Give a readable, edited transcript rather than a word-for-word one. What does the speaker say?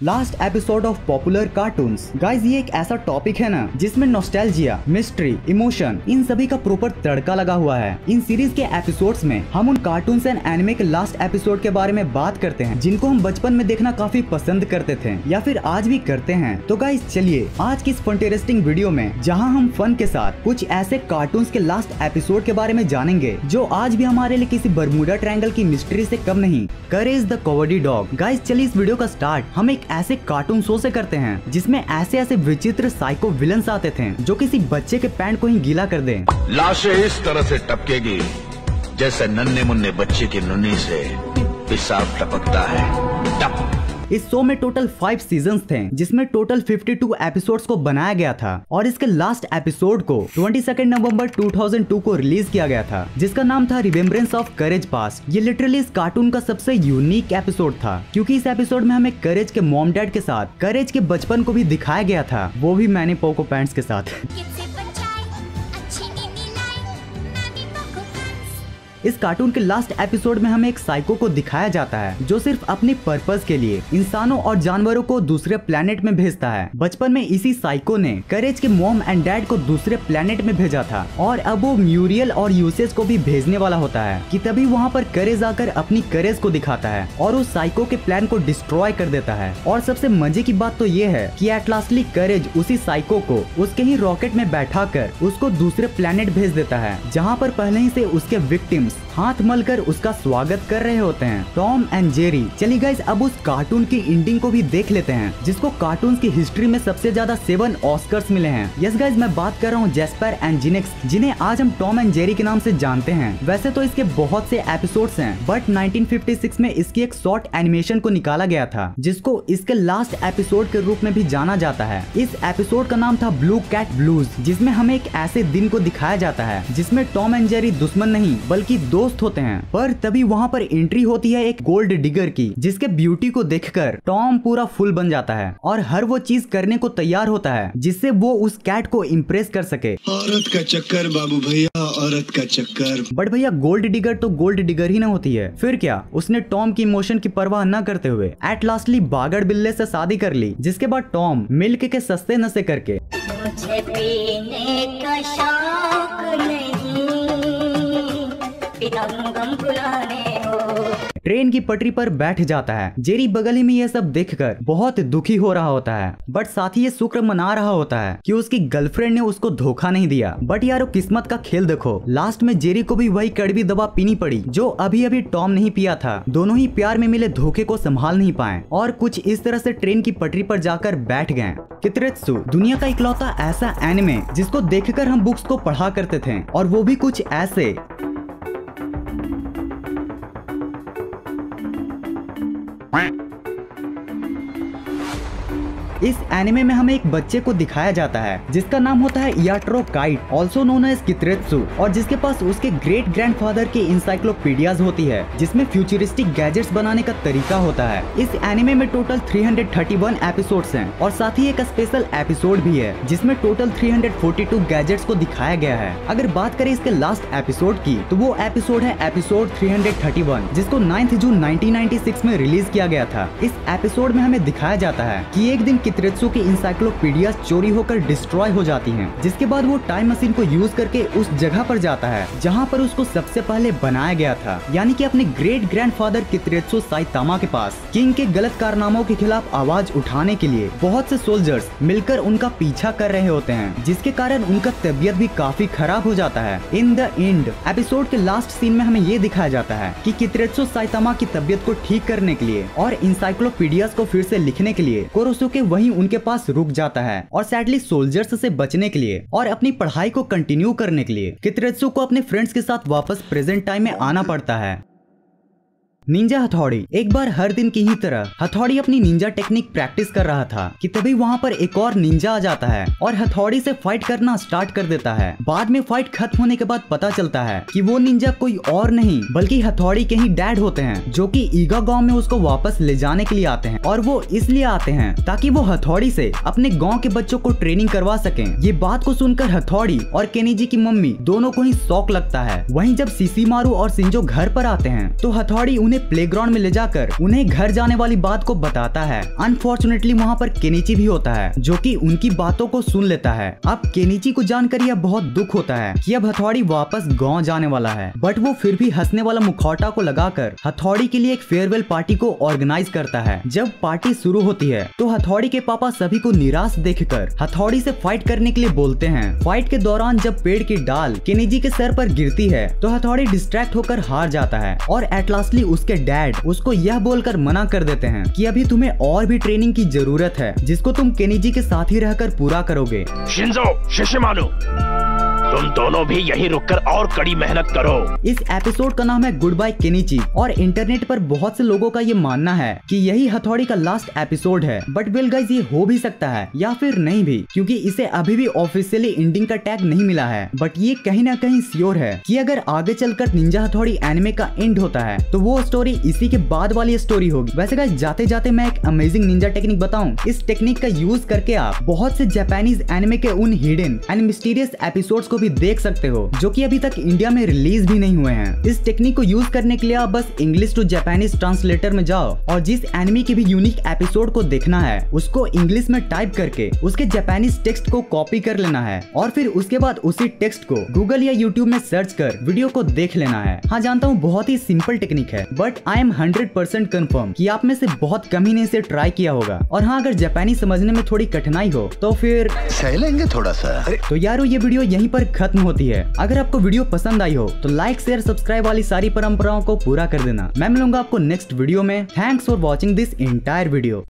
Last episode of popular cartoons. Guys ये एक ऐसा टॉपिक है ना जिसमें नॉस्टैल्जिया, मिस्ट्री, इमोशन इन सभी का प्रॉपर तड़का लगा हुआ है। इन सीरीज के एपिसोड्स में हम उन कार्टून्स एंड एनिमे के लास्ट एपिसोड के बारे में बात करते हैं जिनको हम बचपन में देखना काफी पसंद करते थे या फिर आज भी करते हैं। तो गाइस चलिए आज की इस इंटरेस्टिंग वीडियो में जहां हम फन के साथ कुछ ऐसे कार्टून्स के लास्ट एपिसोड के बारे में जानेंगे जो आज भी हमारे लिए किसी बर्मुडा ट्रायंगल की मिस्ट्री से कम नहीं। करेज द कॉवर्डी डॉग। गाइस चलिए इस वीडियो का स्टार्ट हम एक ऐसे कार्टून शो से करते हैं जिसमें ऐसे ऐसे विचित्र साइको विलन्स आते थे जो किसी बच्चे के पैंट को ही गीला कर दें। लाशें इस तरह से टपकेगी जैसे नन्हे मुन्ने बच्चे की नुन्नी से पेशाब टपकता है। टप। इस शो में टोटल 5 सीजन्स थे जिसमें टोटल 52 एपिसोड्स को बनाया गया था और इसके लास्ट एपिसोड को 22 नवंबर 2002 को रिलीज किया गया था जिसका नाम था रिमेम्बरेंस ऑफ करेज पास्ट। ये लिटरली इस कार्टून का सबसे यूनिक एपिसोड था क्योंकि इस एपिसोड में हमें करेज के मॉम डैड के साथ करेज के बचपन को भी दिखाया गया था, वो भी मैनी पोको पैंट्स के साथ। इस कार्टून के लास्ट एपिसोड में हमें एक साइको को दिखाया जाता है जो सिर्फ अपने पर्पस के लिए इंसानों और जानवरों को दूसरे प्लेनेट में भेजता है। बचपन में इसी साइको ने करेज के मॉम एंड डैड को दूसरे प्लेनेट में भेजा था और अब वो म्यूरियल और यूसेस को भी भेजने वाला होता है कि तभी वहाँ पर करेज आकर अपनी करेज को दिखाता है और उस साइको के प्लान को डिस्ट्रॉय कर देता है। और सबसे मजे की बात तो ये है कि एट लास्टली करेज उसी साइको को उसके ही रॉकेट में बैठा कर उसको दूसरे प्लेनेट भेज देता है जहाँ पर पहले ही से उसके विक्टिम्स हाथ मलकर उसका स्वागत कर रहे होते हैं, टॉम एंड जेरी। चलिए गाइस अब उस कार्टून की एंडिंग को भी देख लेते हैं जिसको कार्टून की हिस्ट्री में सबसे ज्यादा 7 ऑस्कर्स मिले हैं। यस गाइस मैं बात कर रहा हूँ जैस्पर एंड जिनेक्स जिन्हें आज हम टॉम एंड जेरी के नाम से जानते हैं। वैसे तो इसके बहुत से एपिसोड्स हैं बट 1956 में इसकी एक शॉर्ट एनिमेशन को निकाला गया था जिसको इसके लास्ट एपिसोड के रूप में भी जाना जाता है। इस एपिसोड का नाम था ब्लू कैट ब्लूज जिसमें हमें एक ऐसे दिन को दिखाया जाता है जिसमें टॉम एंड जेरी दुश्मन नहीं बल्कि दोस्त होते हैं। पर तभी वहाँ पर एंट्री होती है एक गोल्ड डिगर की जिसके ब्यूटी को देखकर टॉम पूरा फुल बन जाता है और हर वो चीज करने को तैयार होता है जिससे वो उस कैट को इम्प्रेस कर सके। औरत का चक्कर बाबू भैया, औरत का चक्कर। बट भैया गोल्ड डिगर तो गोल्ड डिगर ही ना होती है। फिर क्या उसने टॉम की इमोशन की परवाह न करते हुए एट लास्टली बागड़ बिल्ले से शादी कर ली जिसके बाद टॉम मिल्क के सस्ते नशे करके मुझे पीने का शौक नहीं, ट्रेन की पटरी पर बैठ जाता है। जेरी बगल ही में यह सब देखकर बहुत दुखी हो रहा होता है बट साथ ही ये शुक्र मना रहा होता है कि उसकी गर्लफ्रेंड ने उसको धोखा नहीं दिया। बट यारो किस्मत का खेल देखो, लास्ट में जेरी को भी वही कड़वी दवा पीनी पड़ी जो अभी अभी टॉम नहीं पिया था। दोनों ही प्यार में मिले धोखे को संभाल नहीं पाए और कुछ इस तरह से ट्रेन की पटरी पर जाकर बैठ गए। कितरेत्सु दुनिया का इकलौता ऐसा एनिमे जिसको देखकर हम बुक्स को पढ़ा करते थे और वो भी कुछ ऐसे। इस एनिमे में हमें एक बच्चे को दिखाया जाता है जिसका नाम होता है याट्रो काइट ऑल्सो नोन एज कितरेत्सु और जिसके पास उसके ग्रेट ग्रैंडफादर की इंसाइक्लोपीडियाज होती है जिसमें फ्यूचरिस्टिक गैजेट्स बनाने का तरीका होता है। इस एनिमे में टोटल 331 एपिसोड्स हैं और साथ ही एक स्पेशल एपिसोड भी है जिसमें टोटल 342 गैजेट्स को दिखाया गया है। अगर बात करें इसके लास्ट एपिसोड की तो वो एपिसोड है एपिसोड 331 जिसको 9 जून 1996 में रिलीज किया गया था। इस एपिसोड में हमें दिखाया जाता है कि एक दिन कितरेत्सु की इंसाइक्लोपीडिया चोरी होकर डिस्ट्रॉय हो जाती हैं जिसके बाद वो टाइम मशीन को यूज करके उस जगह पर जाता है जहां पर उसको सबसे पहले बनाया गया था, यानी कि अपने ग्रेट ग्रैंडफादर कितरेत्सु साइतामा के पास। किंग के गलत कारनामों के खिलाफ आवाज उठाने के लिए बहुत से सोल्जर्स मिलकर उनका पीछा कर रहे होते हैं जिसके कारण उनका तबीयत भी काफी खराब हो जाता है। इन द एंड एपिसोड के लास्ट सीन में हमें ये दिखाया जाता है कि कितरेत्सु साइतामा की तबीयत को ठीक करने के लिए और इंसाइक्लोपीडियाज को फिर से लिखने के लिए कोरोसुके वहीं उनके पास रुक जाता है और सैडली सोल्जर्स से बचने के लिए और अपनी पढ़ाई को कंटिन्यू करने के लिए कितरेत्सु को अपने फ्रेंड्स के साथ वापस प्रेजेंट टाइम में आना पड़ता है। निंजा हथौड़ी। एक बार हर दिन की ही तरह हथौड़ी अपनी निंजा टेक्निक प्रैक्टिस कर रहा था कि तभी वहाँ पर एक और निंजा आ जाता है और हथौड़ी से फाइट करना स्टार्ट कर देता है। बाद में फाइट खत्म होने के बाद पता चलता है कि वो निंजा कोई और नहीं बल्कि हथौड़ी के ही डैड होते हैं जो कि ईगा गांव में उसको वापस ले जाने के लिए आते हैं और वो इसलिए आते हैं ताकि वो हथौड़ी से अपने गाँव के बच्चों को ट्रेनिंग करवा सके। ये बात को सुनकर हथौड़ी और केनिजी की मम्मी दोनों को ही शौक लगता है। वहीं जब सिसिमारू और शिंजो घर पर आते हैं तो हथौड़ी उन्हें उन्हें प्लेग्राउंड में ले जाकर उन्हें घर जाने वाली बात को बताता है। अनफॉर्चुनेटली वहाँ पर केनिची भी होता है जो कि उनकी बातों को सुन लेता है। अब केनिची को जानकर यह बहुत दुख होता है कि अब हथौड़ी वापस गांव जाने वाला है, बट वो फिर भी हंसने वाला मुखौटा को लगाकर हथौड़ी के लिए एक फेयरवेल पार्टी को ऑर्गेनाइज करता है। जब पार्टी शुरू होती है तो हथौड़ी के पापा सभी को निराश देखकर हथौड़ी से फाइट करने के लिए बोलते हैं। फाइट के दौरान जब पेड़ की डाल केनिची के सर पर गिरती है तो हथौड़ी डिस्ट्रैक्ट होकर हार जाता है और एट लास्टली उसके डैड उसको यह बोलकर मना कर देते हैं कि अभी तुम्हें और भी ट्रेनिंग की जरूरत है जिसको तुम केनिची के साथ ही रहकर पूरा करोगे। शिंजो, शिशिमानु, तुम दोनों भी यहीं रुककर और कड़ी मेहनत करो। इस एपिसोड का नाम है गुड बाय केनिची और इंटरनेट पर बहुत से लोगों का ये मानना है कि यही हथौड़ी का लास्ट एपिसोड है, बट वेल गाइस ये हो भी सकता है या फिर नहीं भी, क्योंकि इसे अभी भी ऑफिशियली एंडिंग का टैग नहीं मिला है। बट ये कहीं ना कहीं श्योर है कि अगर आगे चलकर निंजा हथौड़ी एनिमे का एंड होता है तो वो स्टोरी इसी के बाद वाली स्टोरी होगी। वैसे गाइस जाते जाते मैं एक अमेजिंग निंजा टेक्निक बताऊं। इस टेक्निक का यूज करके आप बहुत से जापानीज एनिमे के उन हिडन एंड मिस्टीरियस एपिसोड्स को भी देख सकते हो जो कि अभी तक इंडिया में रिलीज भी नहीं हुए हैं। इस टेक्निक को यूज करने के लिए आप बस इंग्लिश टू जापानीज ट्रांसलेटर में जाओ और जिस एनिमे के भी यूनिक एपिसोड को देखना है उसको इंग्लिश में टाइप करके उसके जापानीज टेक्स्ट को कॉपी कर लेना है और फिर उसके बाद उसी टेक्स्ट को गूगल या यूट्यूब में सर्च कर वीडियो को देख लेना है। हाँ जानता हूँ बहुत ही सिंपल टेक्निक है, बट आई एम 100% कंफर्म कि आप में से बहुत कम ही ने इसे ट्राई किया होगा। और हाँ अगर जापानी समझने में थोड़ी कठिनाई हो तो फिर सह लेंगे थोड़ा सा। तो यारो ये वीडियो यहीं पर खत्म होती है। अगर आपको वीडियो पसंद आई हो तो लाइक शेयर सब्सक्राइब वाली सारी परंपराओं को पूरा कर देना। मैं मिलूंगा आपको नेक्स्ट वीडियो में। Thanks for watching this entire video.